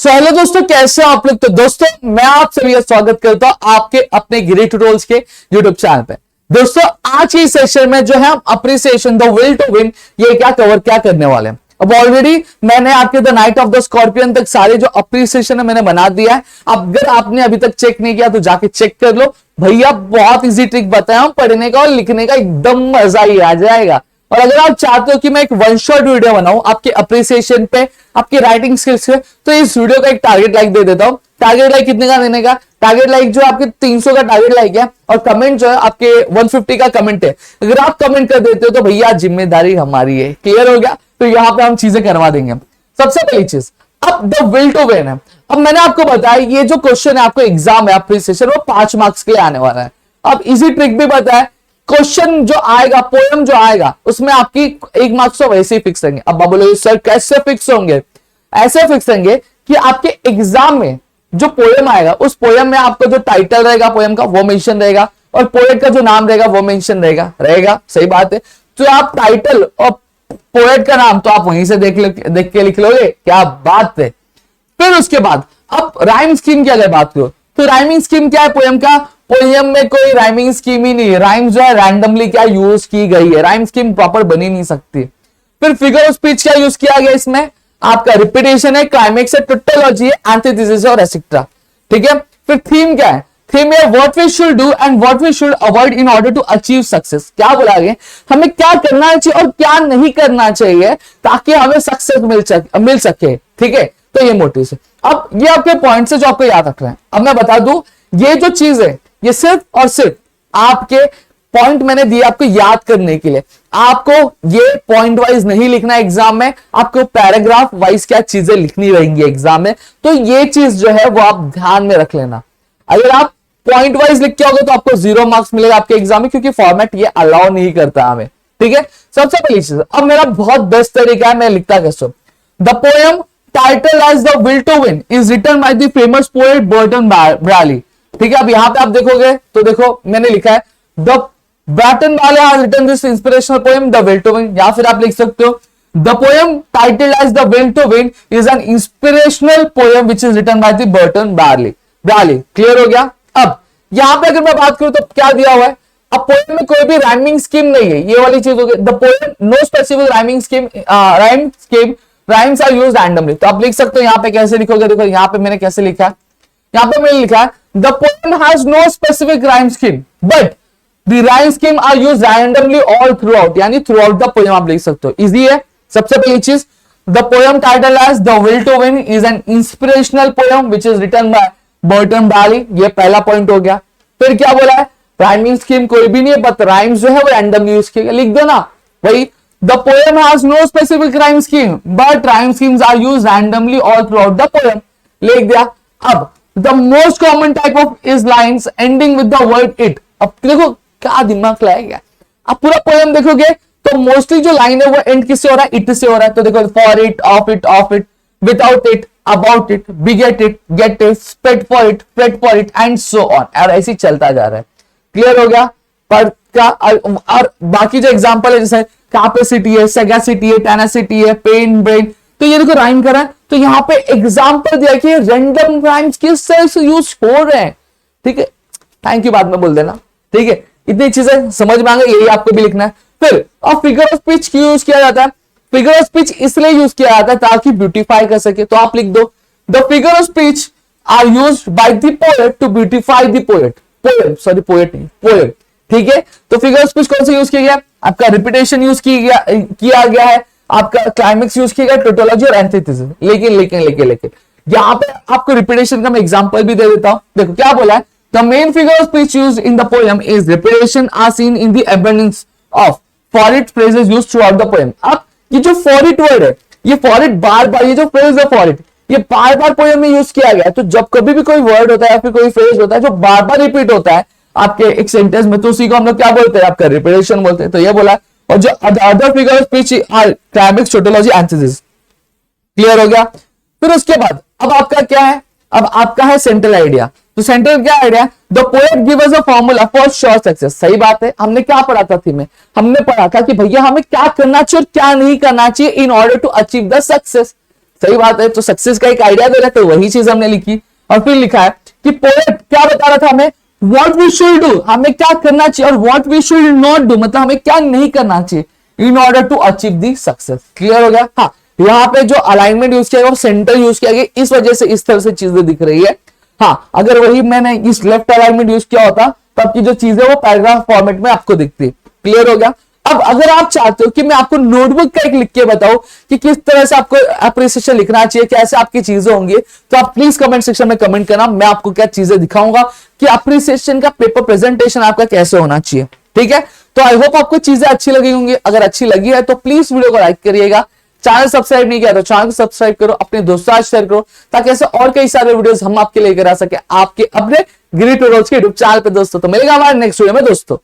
Hello दोस्तों, कैसे हो आप लोग। तो दोस्तों मैं आप सभी का स्वागत करता हूं आपके अपने गिरी ट्यूटोरियल्स के यूट्यूब चैनल पे। दोस्तों आज की सेशन में जो है हम appreciation the will to win ये क्या करने वाले हैं। अब ऑलरेडी मैंने आपके the night of the scorpion तक सारे जो अप्रिसिएशन है मैंने बना दिया है। अगर आपने अभी तक चेक नहीं किया तो जाके चेक कर लो भैया, बहुत इजी ट्रिक बताया हूं, पढ़ने का और लिखने का एकदम मजा ही आ जाएगा। और अगर आप चाहते हो कि मैं एक वन शॉट वीडियो बनाऊं आपके अप्रिसिएशन पे, आपके राइटिंग स्किल्स पे, तो इस वीडियो का एक टारगेट लाइक दे देता हूं। टारगेट लाइक कितने का देने का? टारगेट लाइक जो आपके 300 का टारगेट लाइक है और कमेंट जो है आपके 150 का कमेंट है। अगर आप कमेंट कर देते हो तो भैया जिम्मेदारी हमारी है। क्लियर हो गया? तो यहां पे हम चीजें करवा देंगे। सबसे पहली चीज, अब द विल टू विन है। अब मैंने आपको बताया ये जो क्वेश्चन है आपको एग्जाम है अप्रिसिएशन वो 5 मार्क्स के लिए आने वाला है। अब इजी ट्रिक भी बताया, क्वेश्चन जो आएगा, पोएम जो आएगा उसमें आपकी 1 मार्क्स तो वैसे ही फिक्स रहेंगे। अब आप बोलोगे सर कैसे फिक्स होंगे? ऐसे फिक्स रहेंगे कि आपके एग्जाम में जो पोएम आएगा उस पोएम में आपका जो टाइटल रहेगा पोएम का वो मेंशन रहेगा और पोएट का जो नाम रहेगा वो मेंशन रहेगा। सही बात है। तो आप टाइटल और पोएट का नाम तो आप वहीं से देख के लिख लोगे। क्या बात है। फिर उसके बाद अब राइम स्कीम की अगर बात करो तो राइमिंग स्कीम क्या है पोएम का? पोएम में कोई राइमिंग स्कीम ही नहीं है। राइम जो है रैंडमली क्या यूज की गई है, राइम स्कीम प्रॉपर बनी नहीं सकती। फिर फिगर ऑफ स्पीच क्या यूज किया गया इसमें? आपका रिपीटेशन है, क्लाइमेक्स है, टोटोलॉजी है, एंटीथेसिस और एटसेट्रा। ठीक है। फिर थीम क्या है? थीम है what we should do and what we should avoid in order to achieve success. क्या बोला गया? हमें क्या करना चाहिए और क्या नहीं करना चाहिए ताकि हमें सक्सेस मिल सके। ठीक है। तो ये मोटिव है। अब ये आपके पॉइंट्स है जो आपको याद रखना है। अब मैं बता दूं ये जो चीज है ये सिर्फ और सिर्फ आपके पॉइंट मैंने दिए आपको याद करने के लिए। आपको ये पॉइंट वाइज नहीं लिखना एग्जाम में, आपको पैराग्राफ वाइज क्या चीजें लिखनी रहेंगी एग्जाम में। तो ये चीज जो है वो आप ध्यान में रख लेना। अगर आप पॉइंट वाइज लिख के होगे तो आपको 0 मार्क्स मिलेगा आपके एग्जाम में, क्योंकि फॉर्मेट ये अलाउ नहीं करता हमें। ठीक है। सबसे पहली चीज, अब मेरा बहुत बेस्ट तरीका है मैं लिखता कैसे। The poem title as the will to win is written by the famous poet Berton Braley. ठीक है। अब यहां पे आप देखोगे तो देखो मैंने लिखा है the Berton Braley has written this inspirational poem the will to win, या फिर आप लिख सकते हो the poem title as the will to win is an inspirational poem which is written by the Berton Braley. Clear हो गया? अब यहां पे अगर मैं बात करूं तो क्या दिया हुआ है? अब पोएम में कोई भी राइमिंग स्कीम नहीं है, ये वाली चीज हो गई। The poem no specific rhyming scheme, rhymes are used randomly. तो आप लिख सकते हो यहां पे कैसे लिखोगे, देखो यहां पे मैंने कैसे लिखा है। यहां पे मैंने लिखा है the poem has no specific rhyme scheme but the rhyme scheme are used randomly all throughout, यानी थ्रू आउट द पोएम आप लिख सकते हो। इजी है। सबसे पहली चीज, the poem title as the will to win is an inspirational poem which is written by Berton Braley. ये पहला पॉइंट हो गया। फिर क्या बोला है? राइमिंग स्कीम कोई भी नहीं है बट राइम्स जो है वो रैंडमली यूज किया। लिख दो ना भाई, the poem has no specific rhyme scheme but rhyme schemes are used randomly all throughout the poem. लिख दिया। अब the most common type of is lines ending with the word it. अब देखो क्या दिमाग लगाएगा। अब पूरा पोएम देखोगे तो मोस्टली जो लाइन है वो एंड किससे हो रहा है? इट से हो रहा है। तो देखो for it, of it, without it, about it, बिगेट it, get it, spread for it and so on. और ऐसे चलता जा रहा है। क्लियर हो गया? पर क्या और बाकी जो एग्जांपल है जैसे कैपेसिटी है, सेगासिटी है, टेनासिटी है, पेन, ब्रेन, तो ये देखो राइम करा है। तो यहां पे एग्जांपल दिया कि रैंडम राइम्स किस तरह से यूज हो रहे हैं। ठीक है। थैंक यू बाद में बोल देना। ठीक है। इतनी चीजें समझ में आ गई, यही आपको भी लिखना है। फिर और फिगर ऑफ स्पीच क्यों यूज किया जाता है? फिगर ऑफ स्पीच इसलिए यूज किया जाता है ताकि ब्यूटीफाई कर सके। तो आप लिख दो the figure of speech are used by the poet to beautify the poet. Poet नहीं, पोएम। ठीक है। तो फिगर ऑफ स्पीच कौन सा यूज किया गया? आपका रिपीटेशन यूज किया गया है, आपका क्लाइमेक्स यूज किया गया, टोटोलॉजी और एंटीथेसिस। लेकिन यहां पे आपको रिपीटेशन का मैं एग्जांपल भी दे देता हूं। देखो क्या बोला है? The main figure of speech used in the poem is repetition are seen in the abundance of for it phrases used throughout the poem. अब ये जो फॉर इट वर्ड है, ये फॉर इट बार बार, ये जो फ्रेज है for it, ये बार बार poem में यूज किया गया है। तो जब कभी भी कोई वर्ड होता है या फिर कोई फ्रेज होता है जो बार बार रिपीट होता है आपके एक सेंटेंस में, तो उसी को हम लोग क्या बोलते हैं? आपका रिपीटेशन बोलते हैं। तो ये बोला। और जो other figure of speech are climax, tautology, antithesis. Clear हो गया? फिर उसके बाद अब आपका क्या है? अब आपका है सेंट्रल आइडिया। तो सेंट्रल क्या idea? The poet give us a formula for sure success. सही बात है। हमने क्या पढ़ा था थी में? हमने पढ़ा था कि भैया हमें क्या करना चाहिए और क्या नहीं करना चाहिए in order to achieve the success. सही बात है। तो सक्सेस का एक आइडिया दे रहे थे, वही चीज हमने लिखी। और फिर लिखा है कि पोएट क्या बता रहा था हमें, व्हाट वी शुड डू, हमें क्या करना चाहिए, और what we should not do, मतलब हमें क्या नहीं करना चाहिए in order to achieve the success. Clear हो गया। हाँ, यहाँ पे जो अलाइनमेंट यूज किया गया वो सेंटर यूज किया गया, इस वजह से इस तरह से चीजें दिख रही है। हाँ, अगर वही मैंने इस लेफ्ट अलाइनमेंट यूज किया होता तो आपकी जो चीजें वो पैराग्राफ फॉर्मेट में आपको दिखती। क्लियर हो गया। अब अगर आप चाहते हो कि मैं आपको नोटबुक का एक लिख के बताऊं कि किस तरह से आपको अप्रिसिएशन लिखना चाहिए, कैसे आपकी चीजें होंगी, तो आप प्लीज कमेंट सेक्शन में कमेंट करना, मैं आपको क्या चीजें दिखाऊंगा कि अप्रिसिएशन का पेपर प्रेजेंटेशन आपका कैसे होना चाहिए। ठीक है, तो आई होप आपको चीजें अच्छी लगी होंगी। अगर अच्छी लगी है तो प्लीज वीडियो को लाइक करिएगा, चैनल सब्सक्राइब नहीं किया तो चैनल को सब्सक्राइब करो, अपने दोस्तों से शेयर करो, ताकि ऐसे और कई सारे वीडियोस हम आपके लेकर आ सके आपके अपने गिरी ट्यूटोरियल्स के यूट्यूब चैनल पे दोस्तों। तो मिलेगा हमारे नेक्स्ट वीडियो में दोस्तों।